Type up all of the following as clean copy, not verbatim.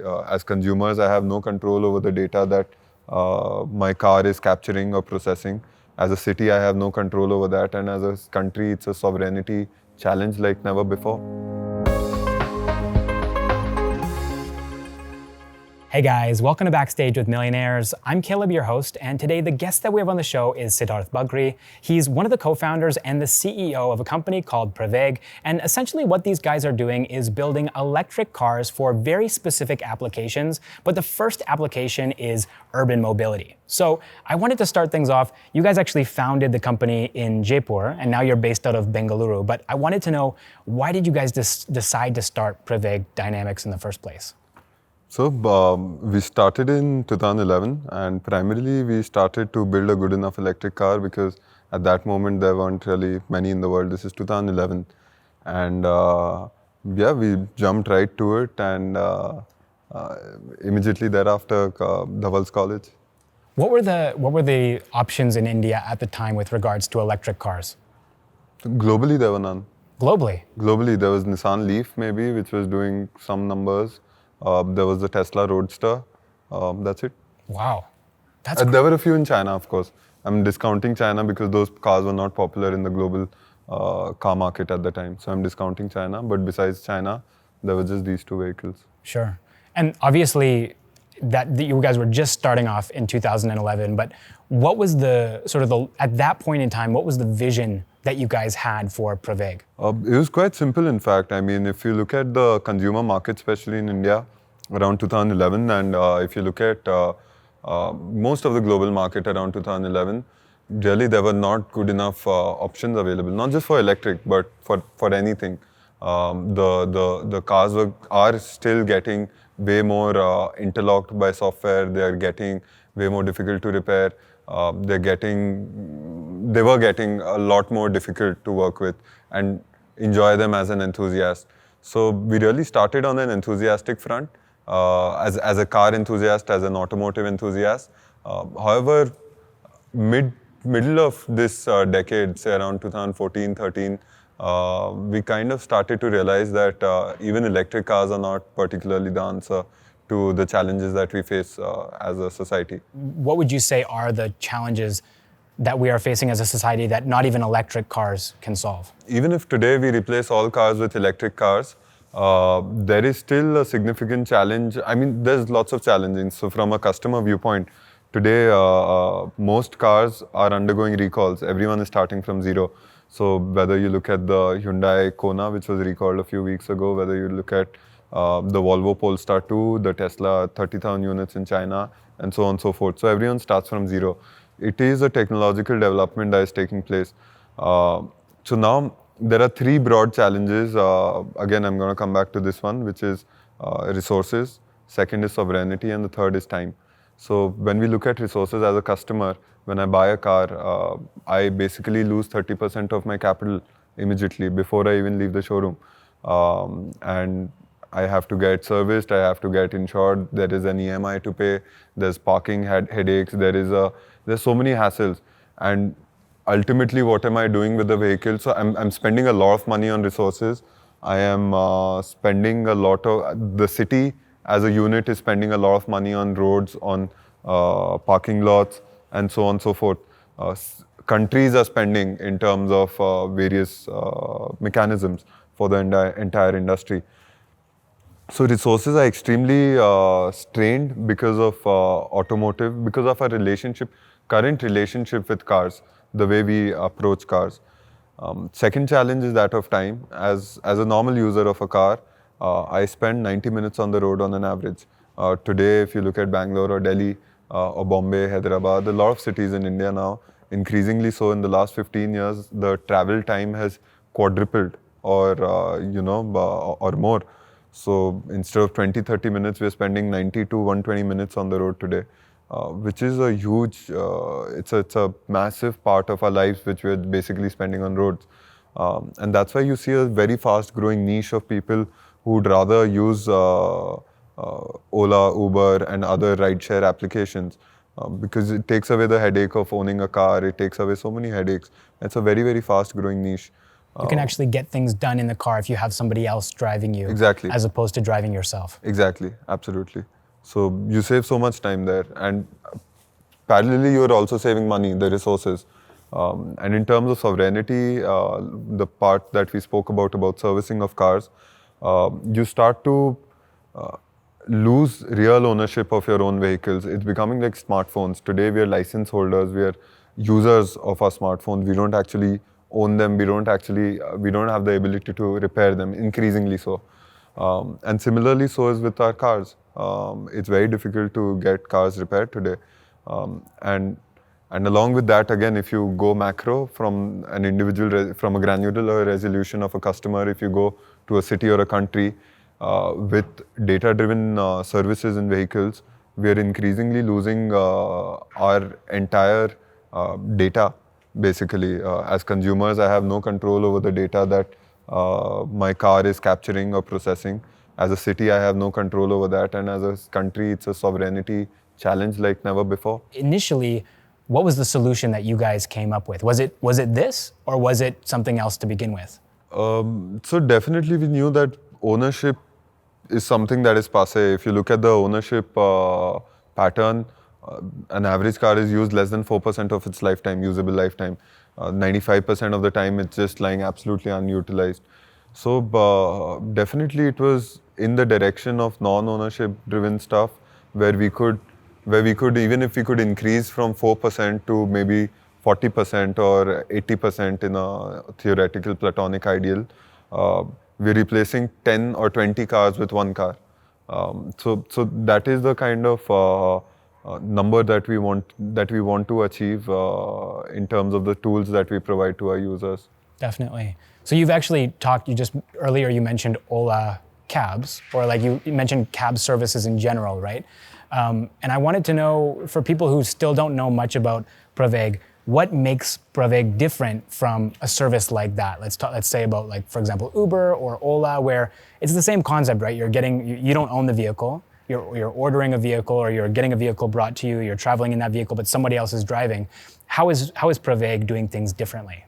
As consumers, I have no control over the data that my car is capturing or processing. As a city, I have no control over that. And as a country, it's a sovereignty challenge like never before. Hey guys, welcome to Backstage with Millionaires. I'm Caleb, your host, and today the guest that we have on the show is Siddhartha Bagri. He's one of the co-founders and the CEO of a company called Pravaig, and essentially what these guys are doing is building electric cars for very specific applications, but the first application is urban mobility. So I wanted to start things off. You guys actually founded the company in Jaipur, and now you're based out of Bengaluru, but I wanted to know, why did you guys decide to start Pravaig Dynamics in the first place? So we started in 2011, and primarily we started to build a good enough electric car because at that moment there weren't really many in the world. This is 2011, and we jumped right to it, and immediately thereafter, Dhaval's College. What were the options in India at the time with regards to electric cars? Globally, there were none. Globally, There was Nissan Leaf maybe, which was doing some numbers. There was the Tesla Roadster. That's it. Wow. There were a few in China, of course. I'm discounting China because those cars were not popular in the global car market at the time. So I'm discounting China. But besides China, there were just these two vehicles. Sure. And obviously, that you guys were just starting off in 2011. But what was at that point in time, what was the vision that you guys had for Pravaig? It was quite simple, in fact. I mean, if you look at the consumer market, especially in India, around 2011, and if you look at most of the global market around 2011, really there were not good enough options available, not just for electric, but for anything. The cars are still getting way more interlocked by software. They are getting way more difficult to repair. They were getting a lot more difficult to work with and enjoy them as an enthusiast. So we really started on an enthusiastic front, as a car enthusiast, as an automotive enthusiast. However, middle of this decade, say around 2014-13, we kind of started to realize that even electric cars are not particularly the answer to the challenges that we face as a society. What would you say are the challenges that we are facing as a society that not even electric cars can solve? Even if today we replace all cars with electric cars, there is still a significant challenge. I mean, there's lots of challenges. So from a customer viewpoint, today most cars are undergoing recalls. Everyone is starting from zero. So whether you look at the Hyundai Kona, which was recalled a few weeks ago, whether you look at the Volvo Polestar 2, the Tesla 30,000 units in China, and so on and so forth. So everyone starts from zero. It is a technological development that is taking place. So now there are three broad challenges. Again, I'm going to come back to this one, which is resources. Second is sovereignty, and the third is time. So when we look at resources as a customer, when I buy a car, I basically lose 30% of my capital immediately before I even leave the showroom. And I have to get serviced, I have to get insured, there is an EMI to pay, there's parking headaches, there's so many hassles. And ultimately, what am I doing with the vehicle? So I'm spending a lot of money on resources. I am spending a lot of, the city as a unit is spending a lot of money on roads, on parking lots, and so on and so forth. Countries are spending in terms of various mechanisms for the entire industry. So resources are extremely strained because of automotive, because of our current relationship with cars, the way we approach cars. Second challenge is that of time. As a normal user of a car, I spend 90 minutes on the road on an average. Today, if you look at Bangalore or Delhi or Bombay, Hyderabad, a lot of cities in India now, increasingly so in the last 15 years, the travel time has quadrupled or more. So instead of 20-30 minutes, we're spending 90 to 120 minutes on the road today, which is a huge, it's a massive part of our lives which we're basically spending on roads. And that's why you see a very fast growing niche of people who would rather use Ola, Uber and other rideshare applications because it takes away the headache of owning a car, it takes away so many headaches. It's a very, very fast growing niche. You can actually get things done in the car if you have somebody else driving you, Exactly. as opposed to driving yourself. Exactly, absolutely. So you save so much time there, and parallelly you are also saving money, the resources. And in terms of sovereignty, the part that we spoke about servicing of cars, you start to lose real ownership of your own vehicles. It's becoming like smartphones. Today we are license holders, we are users of our smartphones. We don't actually own them. We don't have the ability to repair them, increasingly so. And similarly, so is with our cars. It's very difficult to get cars repaired today. And along with that, again, if you go macro from an individual, from a granular resolution of a customer, if you go to a city or a country with data-driven services in vehicles, we are increasingly losing our entire data. Basically, as consumers, I have no control over the data that my car is capturing or processing. As a city, I have no control over that, and as a country, it's a sovereignty challenge like never before. Initially, what was the solution that you guys came up with? Was it this, or was it something else to begin with? So definitely we knew that ownership is something that is passé. If you look at the ownership pattern, an average car is used less than 4% of its lifetime, usable lifetime. 95% of the time it's just lying absolutely unutilized. So definitely it was in the direction of non-ownership driven stuff where we could, even if we could increase from 4% to maybe 40% or 80% in a theoretical platonic ideal, we're replacing 10 or 20 cars with one car. So that is the kind of number that we want to achieve in terms of the tools that we provide to our users. Definitely. So you've actually talked, earlier you mentioned Ola cabs, or like you mentioned cab services in general, right? And I wanted to know, for people who still don't know much about Pravaig, what makes Pravaig different from a service like that? Let's say about, like, for example, Uber or Ola, where it's the same concept, right? You don't own the vehicle. You're ordering a vehicle, or you're getting a vehicle brought to you. You're traveling in that vehicle, but somebody else is driving. How is Pravaig doing things differently?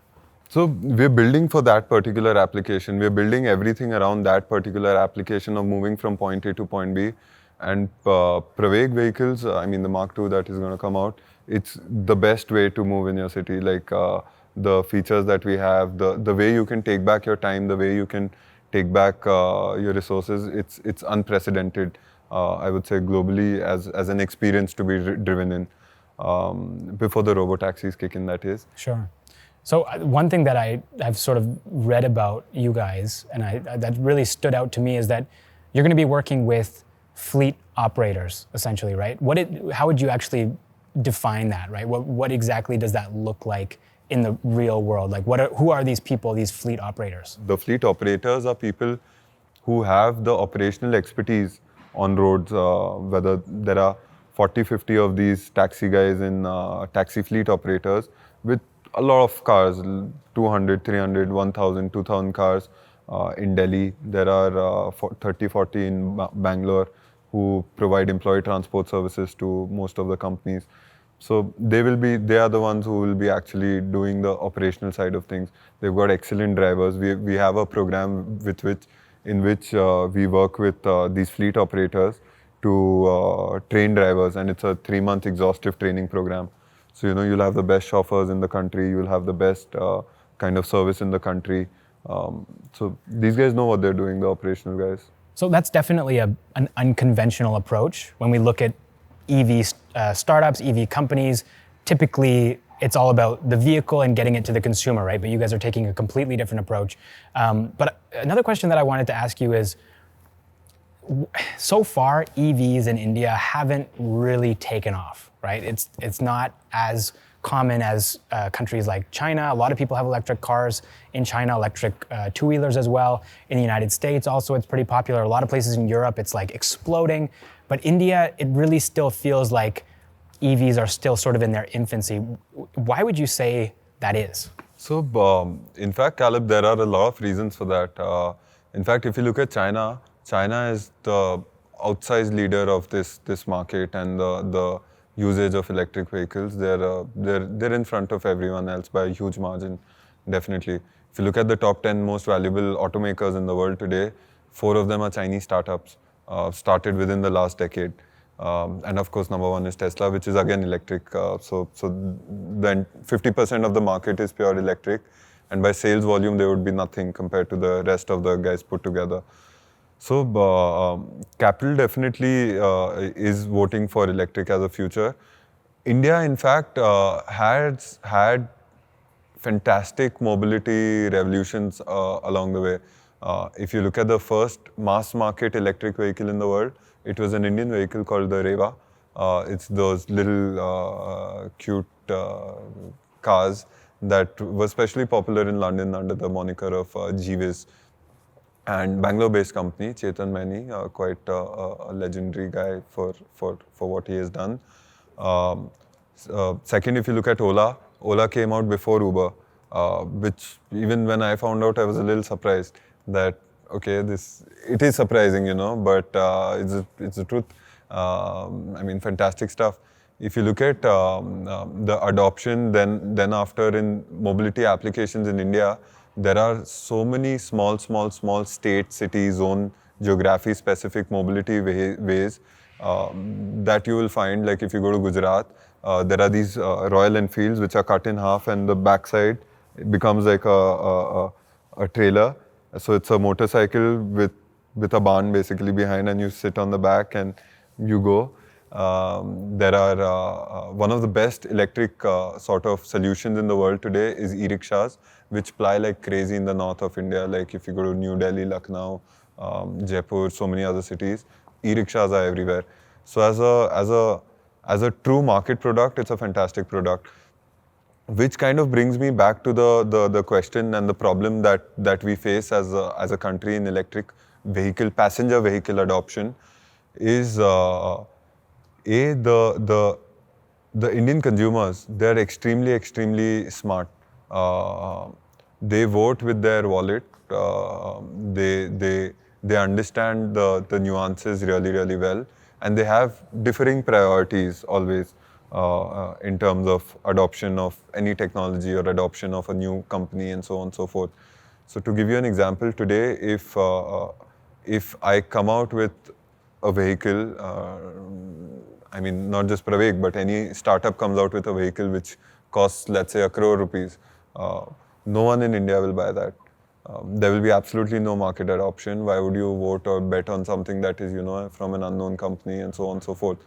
So we're building for that particular application. We're building everything around that particular application of moving from point A to point B. And Pravaig vehicles, I mean the Mark II that is going to come out, it's the best way to move in your city. Like the features that we have, the way you can take back your time, the way you can take back your resources, it's unprecedented. I would say globally as an experience to be driven in before the robo-taxis kick in, that is. Sure. So one thing that I've sort of read about you guys, and that really stood out to me, is that you're going to be working with fleet operators, essentially, right? How would you actually define that, right? What exactly does that look like in the real world? Like, who are these people, these fleet operators? The fleet operators are people who have the operational expertise on roads, whether there are 40, 50 of these taxi guys in taxi fleet operators with a lot of cars, 200, 300, 1,000, 2,000 cars in Delhi. There are 30, 40 in Bangalore who provide employee transport services to most of the companies. So they are the ones who will be actually doing the operational side of things. They've got excellent drivers. We have a program in which we work with these fleet operators to train drivers, and it's a 3-month exhaustive training program. So, you'll have the best chauffeurs in the country, you'll have the best kind of service in the country. So these guys know what they're doing, the operational guys. So that's definitely an unconventional approach. When we look at EV startups, EV companies, typically it's all about the vehicle and getting it to the consumer, right? But you guys are taking a completely different approach. But another question that I wanted to ask you is, so far EVs in India haven't really taken off, right? It's not as common as countries like China. A lot of people have electric cars in China, electric two-wheelers as well. In the United States also it's pretty popular. A lot of places in Europe it's like exploding. But India, it really still feels like EVs are still sort of in their infancy. Why would you say that is? So, in fact, Caleb, there are a lot of reasons for that. In fact, if you look at China, China is the outsized leader of this market and the usage of electric vehicles. They're in front of everyone else by a huge margin, definitely. If you look at the top 10 most valuable automakers in the world today, 4 of them are Chinese startups, started within the last decade. And of course, number one is Tesla, which is again electric. So then 50% of the market is pure electric. And by sales volume, there would be nothing compared to the rest of the guys put together. So capital definitely is voting for electric as a future. India, in fact, has had fantastic mobility revolutions along the way. If you look at the first mass market electric vehicle in the world, it was an Indian vehicle called the Reva. It's those little cute cars that were especially popular in London under the moniker of Jeeves. And Bangalore-based company, Chetan Maini, quite a legendary guy for what he has done. Second, if you look at Ola, Ola came out before Uber, which even when I found out, I was a little surprised that, okay, it is surprising, but it's the truth. I mean, fantastic stuff. If you look at the adoption, then after in mobility applications in India, there are so many small state, city, zone, geography-specific mobility ways that you will find. Like if you go to Gujarat, there are these Royal Enfields which are cut in half, and the backside becomes like a trailer. So it's a motorcycle with a barn basically behind, and you sit on the back and you go. There are one of the best electric sort of solutions in the world today is e-rickshaws, which ply like crazy in the north of India. Like if you go to New Delhi, Lucknow, Jaipur, so many other cities, e-rickshaws are everywhere. So as a true market product, it's a fantastic product. Which kind of brings me back to the question and the problem that we face as a country in electric vehicle, passenger vehicle adoption, is the Indian consumers, they're extremely smart. They vote with their wallet. They understand the nuances really well, and they have differing priorities always in terms of adoption of any technology or adoption of a new company and so on and so forth. So to give you an example, today if I come out with a vehicle, I mean, not just Pravaig, but any startup comes out with a vehicle which costs, let's say, 1 crore rupees. No one in India will buy that. There will be absolutely no market adoption. Why would you vote or bet on something that is, from an unknown company and so on and so forth?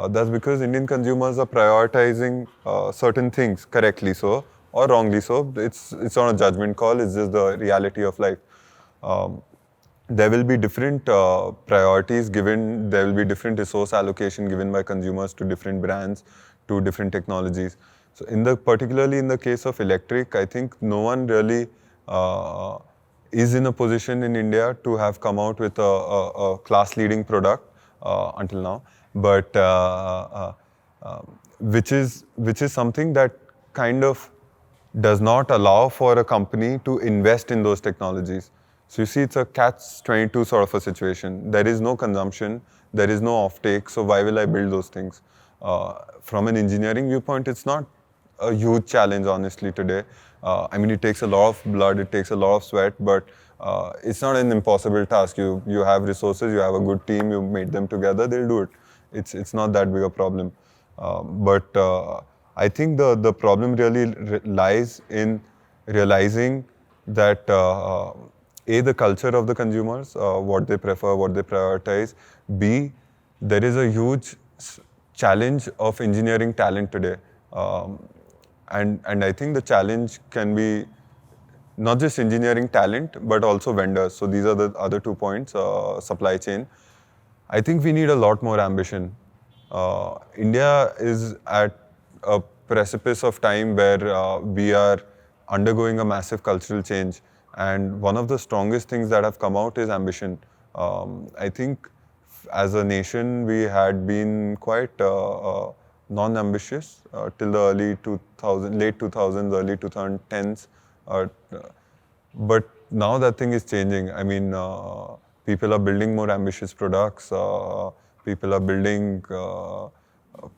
That's because Indian consumers are prioritizing certain things, correctly so or wrongly so. It's not a judgment call. It's just the reality of life. There will be different priorities given, there will be different resource allocation given by consumers to different brands, to different technologies. So particularly in the case of electric, I think no one really is in a position in India to have come out with a class-leading product until now, but which is something that kind of does not allow for a company to invest in those technologies. So you see, it's a catch-22 sort of a situation. There is no consumption, there is no offtake, so why will I build those things? From an engineering viewpoint, it's not a huge challenge, honestly, today. I mean, it takes a lot of blood, it takes a lot of sweat, but it's not an impossible task. You have resources, you have a good team, you made them together, they'll do it. It's not that big a problem. But I think the problem really lies in realizing that A, the culture of the consumers, what they prefer, what they prioritize. B, there is a huge challenge of engineering talent today. And I think the challenge can be not just engineering talent, but also vendors. So these are the other 2 points, supply chain. I think we need a lot more ambition. India is at a precipice of time where we are undergoing a massive cultural change. And one of the strongest things that have come out is ambition. I think as a nation, we had been quite non-ambitious till the late 2000s, early 2010s. But now that thing is changing. I mean, people are building more ambitious products. People are building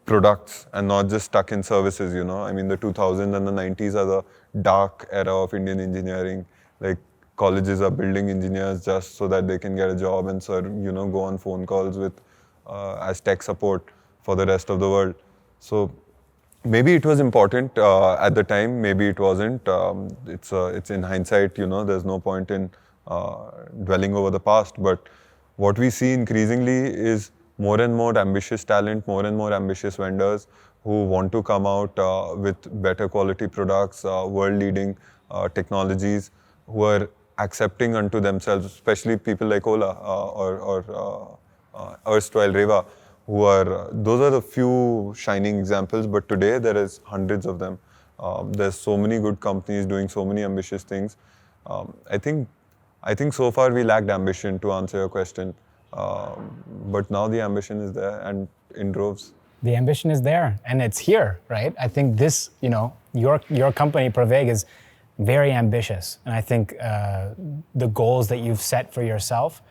products and not just stuck in services, I mean, the 2000s and the 90s are the dark era of Indian engineering. Like, colleges are building engineers just so that they can get a job and serve, go on phone calls with as tech support for the rest of the world. So maybe it was important at the time, maybe it wasn't. It's in hindsight, there's no point in dwelling over the past. But what we see increasingly is more and more ambitious talent, more and more ambitious vendors who want to come out with better quality products, world-leading technologies, who are accepting unto themselves, especially people like Ola or erstwhile Reva, who are, those are the few shining examples, but today there is hundreds of them. There's so many good companies doing so many ambitious things. I think so far we lacked ambition, to answer your question. But now the ambition is there and in droves. The ambition is there and it's here, right? I think this, your company, Pravaig, is very ambitious. And I think the goals that you've set for yourself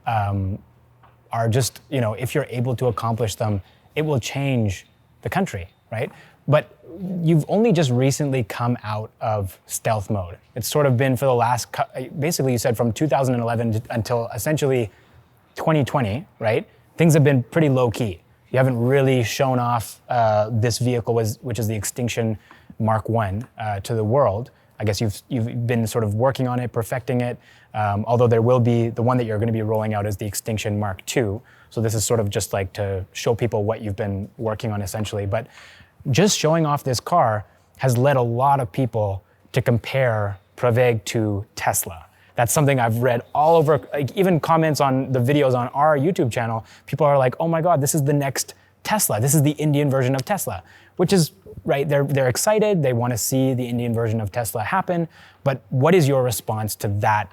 are just, if you're able to accomplish them, it will change the country, right? But you've only just recently come out of stealth mode. It's sort of been for the last, basically you said from 2011 until essentially 2020, right? Things have been pretty low key. You haven't really shown off this vehicle, which is the Extinction Mk I, to the world. I guess you've been sort of working on it, perfecting it, although there will be, the one that you're going to be rolling out is the Extinction Mk II. So this is sort of just like to show people what you've been working on essentially. But just showing off this car has led a lot of people to compare Pravaig to Tesla. That's something I've read all over, like even comments on the videos on our YouTube channel. People are like, oh my God, this is the next Tesla. This is the Indian version of Tesla, which is right. They're excited. They want to see the Indian version of Tesla happen. But what is your response to that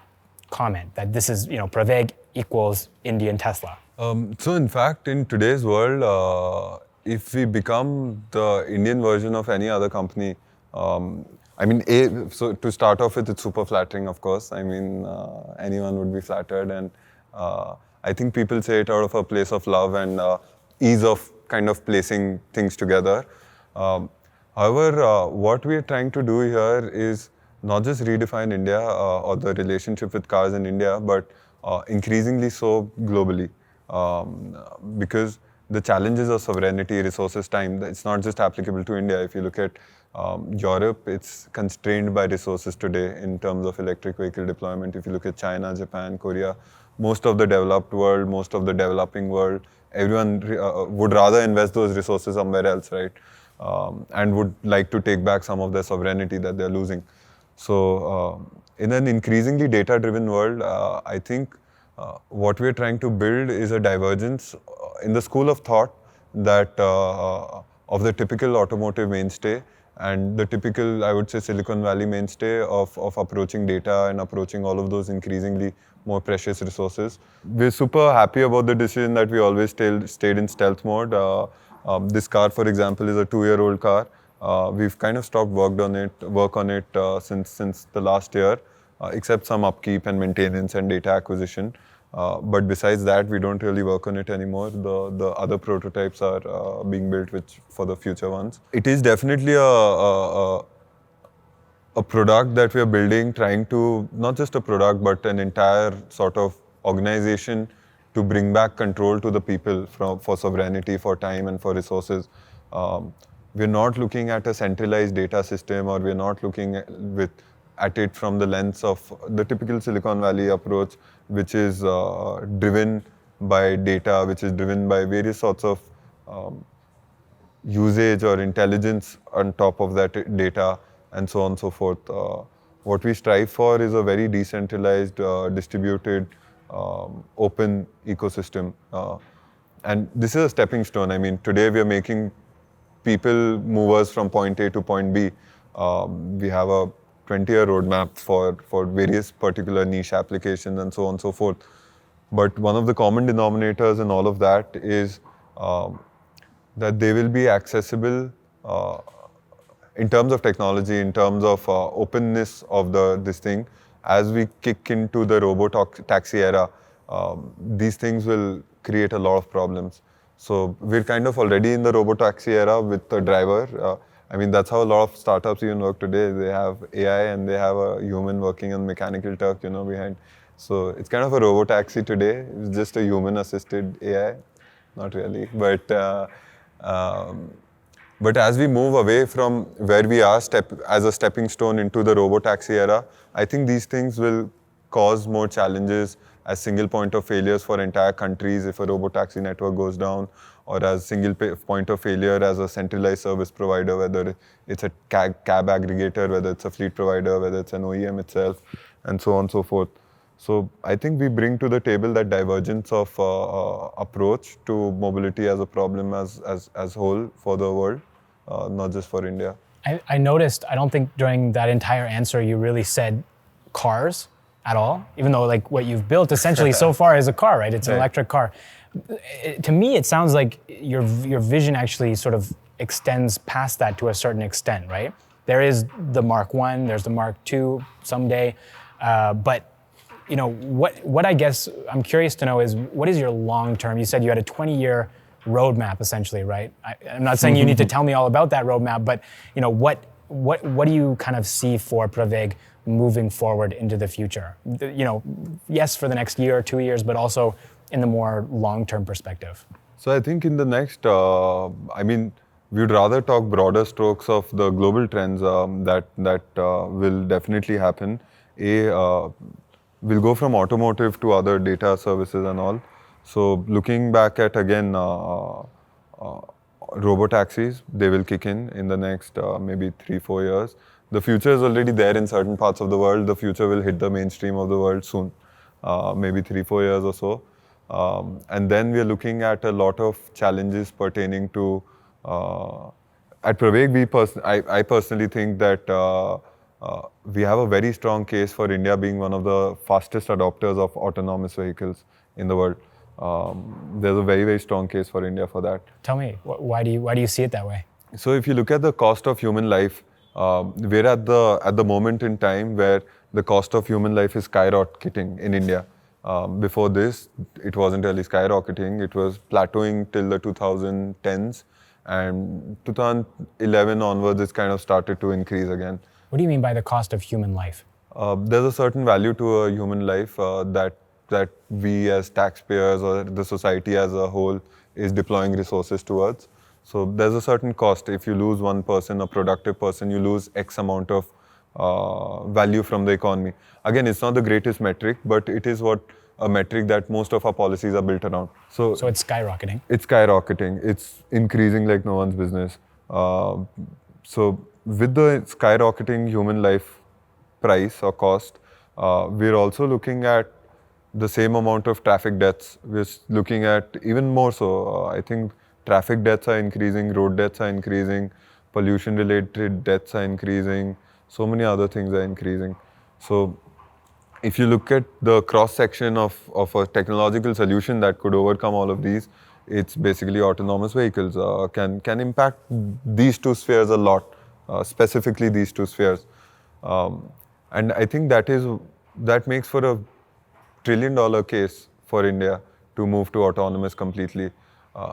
comment that this is, Pravaig equals Indian Tesla? So in fact, in today's world, if we become the Indian version of any other company, so to start off with, it's super flattering, of course. I mean, anyone would be flattered. And I think people say it out of a place of love and ease of kind of placing things together. However, what we are trying to do here is not just redefine India or the relationship with cars in India, but increasingly so globally. Because the challenges of sovereignty, resources, time, it's not just applicable to India. If you look at Europe, it's constrained by resources today in terms of electric vehicle deployment. If you look at China, Japan, Korea, most of the developed world, most of the developing world, everyone would rather invest those resources somewhere else, right? And would like to take back some of their sovereignty that they're losing. So in an increasingly data-driven world, I think what we're trying to build is a divergence in the school of thought that of the typical automotive mainstay and the typical, I would say, Silicon Valley mainstay of approaching data and approaching all of those increasingly more precious resources. We're super happy about the decision that we always stayed in stealth mode. This car, for example, is a 2-year-old car. We've kind of stopped work on it since the last year, except some upkeep and maintenance and data acquisition. But besides that, we don't really work on it anymore. The other prototypes are being built for the future ones. It is definitely a product that we are building, trying to, not just a product, but an entire sort of organization to bring back control to the people for sovereignty, for time, and for resources. We're not looking at a centralized data system, or we're not looking at it from the lens of the typical Silicon Valley approach, which is driven by data, which is driven by various sorts of usage or intelligence on top of that data, and so on and so forth. What we strive for is a very decentralized, distributed, open ecosystem. And this is a stepping stone. I mean, today we are making people movers from point A to point B. We have a 20-year roadmap for various particular niche applications and so on and so forth. But one of the common denominators in all of that is that they will be accessible in terms of technology, in terms of openness of this thing. As we kick into the robo-taxi era, these things will create a lot of problems. So we're kind of already in the robotaxi era with the driver. I mean, that's how a lot of startups even work today. They have AI and they have a human working on Mechanical Turk, behind. So it's kind of a robotaxi today. It's just a human-assisted AI. Not really, um, but as we move away from where we are as a stepping stone into the robotaxi era, I think these things will cause more challenges as single point of failures for entire countries if a robotaxi network goes down, or as point of failure as a centralized service provider, whether it's a cab aggregator, whether it's a fleet provider, whether it's an OEM itself, and so on and so forth. So I think we bring to the table that divergence of approach to mobility as a problem as whole for the world, not just for India. I noticed, I don't think during that entire answer you really said cars at all, even though like what you've built essentially so far is a car, right? It's an electric car. To me, it sounds like your vision actually sort of extends past that to a certain extent, right? There is the Mark I, there's the Mark II someday, but what I guess I'm curious to know is what is your long term? You said you had a 20-year roadmap essentially, right? I'm not saying you need to tell me all about that roadmap, but what do you kind of see for Pravaig moving forward into the future? Yes, for the next year or 2 years, but also in the more long-term perspective. So I think in the next, we'd rather talk broader strokes of the global trends that will definitely happen. We'll go from automotive to other data services and all. So looking back at again, robotaxis, they will kick in the next maybe 3-4 years. The future is already there in certain parts of the world. The future will hit the mainstream of the world soon, maybe 3-4 years or so. And then we are looking at a lot of challenges pertaining to, at Pravaig, I personally think that we have a very strong case for India being one of the fastest adopters of autonomous vehicles in the world. There's a very, very strong case for India for that. Tell me, why do you see it that way? So if you look at the cost of human life, we're at the moment in time where the cost of human life is skyrocketing in India. Before this, it wasn't really skyrocketing. It was plateauing till the 2010s, and 2011 onwards, it's kind of started to increase again. What do you mean by the cost of human life? There's a certain value to a human life that we as taxpayers or the society as a whole is deploying resources towards. So there's a certain cost. If you lose one person, a productive person, you lose X amount of value from the economy. Again, it's not the greatest metric, but it is a metric that most of our policies are built around. So it's skyrocketing? It's skyrocketing. It's increasing like no one's business. So with the skyrocketing human life price or cost, we're also looking at the same amount of traffic deaths. We're looking at even more so. I think traffic deaths are increasing, road deaths are increasing, pollution-related deaths are increasing, so many other things are increasing. So if you look at the cross-section of a technological solution that could overcome all of these, it's basically autonomous vehicles. Can impact these two spheres a lot, specifically these two spheres. And I think that makes for a $1 trillion case for India to move to autonomous completely.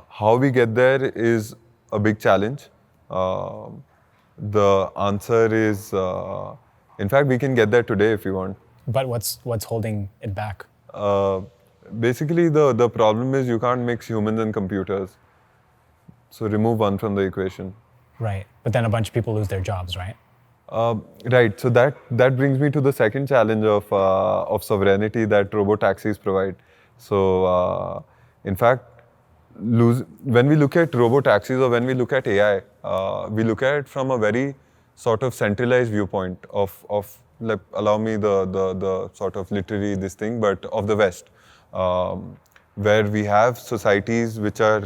How we get there is a big challenge. The answer is, in fact, we can get there today if you want. But what's holding it back? Basically, the problem is you can't mix humans and computers. So remove one from the equation. Right, but then a bunch of people lose their jobs, right? Right. So that brings me to the second challenge of sovereignty that robotaxis provide. So in fact, when we look at robotaxis or when we look at AI, we look at it from a very sort of centralized viewpoint of like, allow me the sort of literary this thing, but of the West, where we have societies which are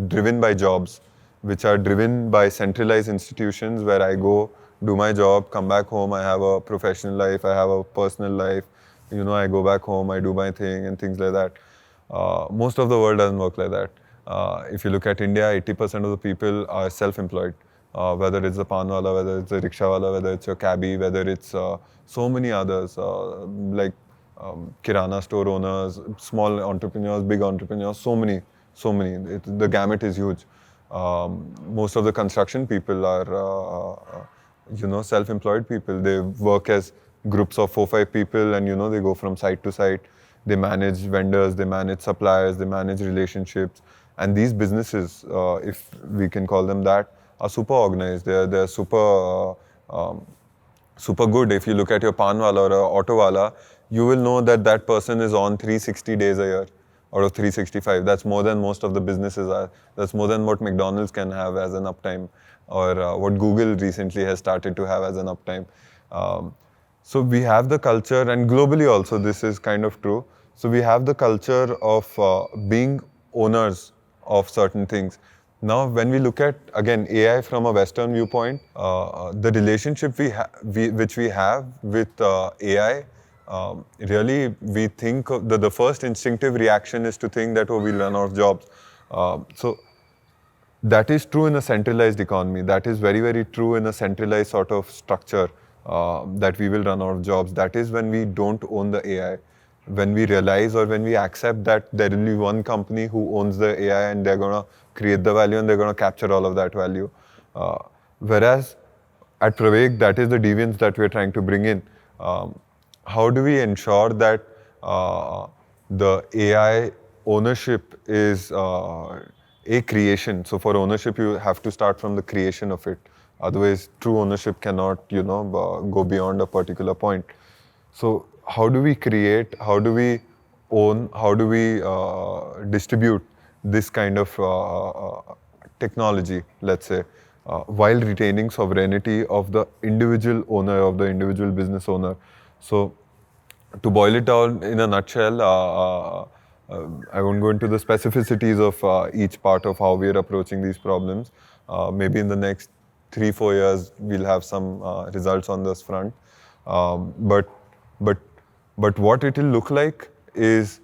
driven by jobs, which are driven by centralized institutions where I go, do my job, come back home, I have a professional life, I have a personal life, I go back home, I do my thing and things like that. Most of the world doesn't work like that. If you look at India, 80% of the people are self-employed, whether it's a panwala, whether it's a rickshawala, whether it's a cabbie, whether it's so many others, like kirana store owners, small entrepreneurs, big entrepreneurs, so so many. The gamut is huge. Most of the construction people are, self-employed people. They work as groups of 4-5 people, and they go from site to site. They manage vendors, they manage suppliers, they manage relationships. And these businesses, if we can call them that, are super organized. They're super good. If you look at your pan wala or a auto wala, you will know that that person is on 360 days a year out of 365. That's more than most of the businesses are. That's more than what McDonald's can have as an uptime, or what Google recently has started to have as an uptime. So we have the culture, and globally also this is kind of true. So we have the culture of being owners of certain things. Now, when we look at, again, AI from a Western viewpoint, the relationship which we have with AI, really, we think the first instinctive reaction is to think that, oh, we'll run out of jobs. So that is true in a centralized economy. That is very, very true in a centralized sort of structure, that we will run out of jobs. That is when we don't own the AI. When we realize, or when we accept that there will be one company who owns the AI and they're going to create the value and they're going to capture all of that value. Whereas at Pravaig, that is the deviance that we're trying to bring in. How do we ensure that the AI ownership is a creation? So for ownership, you have to start from the creation of it. Otherwise, true ownership cannot, go beyond a particular point. So how do we create, how do we own, how do we distribute this kind of technology, let's say, while retaining sovereignty of the individual owner, of the individual business owner? So to boil it down in a nutshell, I won't go into the specificities of each part of how we are approaching these problems. Maybe in the next 3-4 years, we'll have some results on this front. But what it will look like is,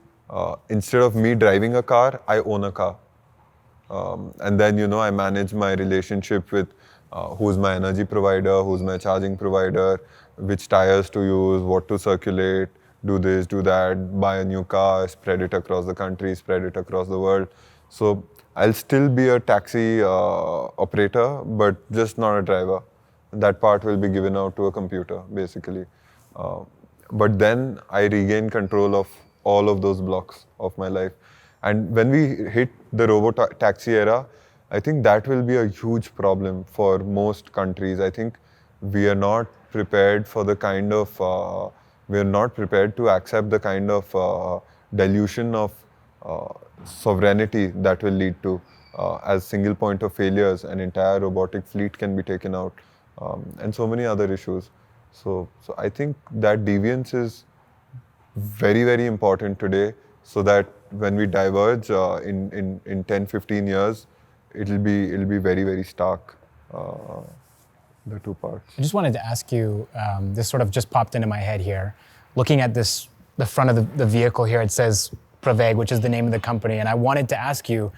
instead of me driving a car, I own a car. And then, I manage my relationship with who's my energy provider, who's my charging provider, which tires to use, what to circulate, do this, do that, buy a new car, spread it across the country, spread it across the world. So I'll still be a taxi operator, but just not a driver. That part will be given out to a computer, basically. But then I regain control of all of those blocks of my life. And when we hit the robo-taxi era, I think that will be a huge problem for most countries. I think we are not prepared for the kind of, we are not prepared to accept the kind of dilution of sovereignty that will lead to, as single point of failures, an entire robotic fleet can be taken out, and so many other issues. So I think that deviance is very, very important today, so that when we diverge in 10-15 years, it'll be very, very stark, the two parts. I just wanted to ask you, this sort of just popped into my head here. Looking at this, the front of the vehicle here, it says Pravaig, which is the name of the company, and I wanted to ask you,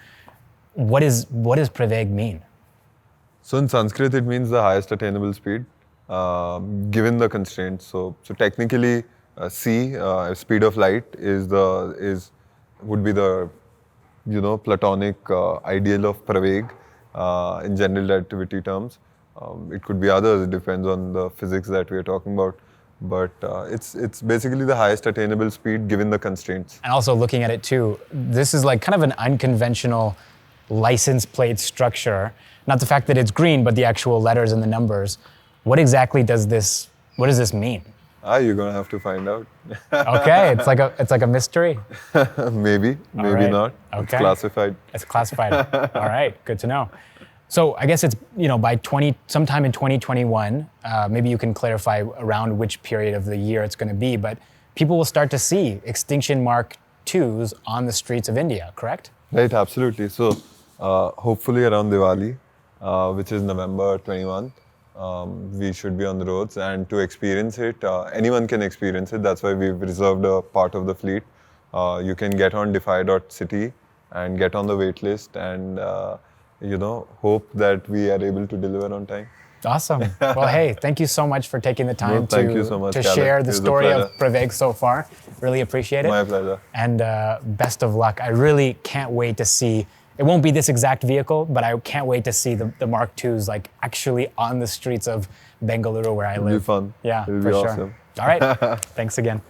what does Pravaig mean? So in Sanskrit, it means the highest attainable speed, given the constraints. So technically, c, speed of light, would be the Platonic ideal of Pravaig in general relativity terms. It could be others. It depends on the physics that we are talking about. But it's basically the highest attainable speed given the constraints. And also looking at it too, this is like kind of an unconventional license plate structure. Not the fact that it's green, but the actual letters and the numbers. What does this mean? You're gonna have to find out. Okay, it's like a mystery. Maybe right. not. Okay. It's classified. It's classified. All right, good to know. So I guess it's by sometime in 2021. Maybe you can clarify around which period of the year it's going to be. But people will start to see Extinction Mk IIs on the streets of India. Correct? Right, absolutely. So hopefully around Diwali, which is November 21st, we should be on the roads, and to experience it, anyone can experience it. That's why we've reserved a part of the fleet. You can get on defy.city and get on the wait list, and hope that we are able to deliver on time. Awesome. Well, hey, thank you so much for taking the time thank you so much, to Caleb. share It the was a story of pleasure. Pravaig so far. Really appreciate it. My pleasure. And best of luck. I really can't wait to see. It won't be this exact vehicle, but I can't wait to see the Mark IIs like actually on the streets of Bengaluru where I live. It'll be fun. Yeah, It'll for be sure. awesome. All right. Thanks again.